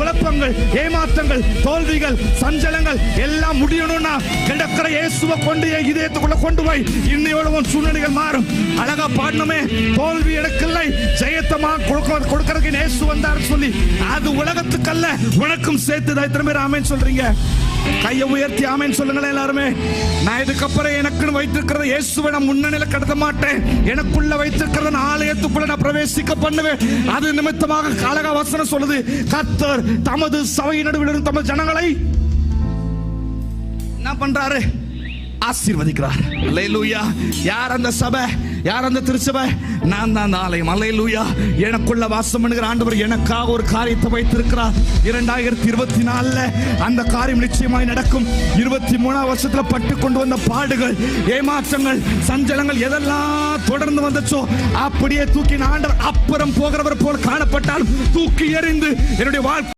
குழப்பங்கள், ஏமாற்றங்கள், தோல்விகள், சஞ்சலங்கள் எல்லாம் முடியணும்னா கிடக்கிற இயேசுவை கொண்டு இதயத்துக்குள்ள கொண்டு போய் இன்னையோட சூழ்நிலைகள் மாறும். அழகா பாடணுமே, தோல்வி எனக்கு இல்லை, ஜெயத்தமா கொடுக்கறதுக்கு இயேசு வந்தார் சொல்லி. அது உலகத்துக்கு அல்ல, உனக்கும் சேர்த்து தான். எத்தனை பேர் ஆமென் சொல்றீங்க? கையை உயர்த்தி ஆமென் சொல்லுங்களேன் எல்லாருமே. நான் இதுக்கப்புறம் எனக்குன்னு வைத்திருக்கிறத இயேசுவை நான் முன்னணியில கடத்த மாட்டேன். எனக்குள்ள வைத்திருக்கிறத ஆலயத்துக்குள்ள நான் பிரவேசிக்க பண்ணுவேன். அது நிமித்தமாக அழகா வசனம் சொல்லுது, கர்த்தர் தமது சபை நடுவில் தமது ஜனங்களை என்ன பண்றாரு? ஆசீர்வதிக்கிறார். அல்லேலூயா. யார் அந்த சபை? யார் அந்த திருச்சபை? நான் தான் அந்த ஆலயம். அல்லேலூயா. எனக்குள்ள வாசம் பண்ணுகிற ஆண்டவர் எனக்காக ஒரு காரியத்தை வைத்திருக்கிறார். 2024 அந்த காரியம் நிச்சயமாய் நடக்கும். 23 வருஷத்துல பட்டு கொண்டு வந்த பாடுகள், ஏமாற்றங்கள், சஞ்சலங்கள் எதெல்லாம் தொடர்ந்து வந்துச்சோ அப்படியே தூக்கி ஆண்டவர் அப்புறம் போகிறவர் போல் காணப்பட்டாலும் தூக்கி எறிந்து என்னுடைய வாழ்க்கை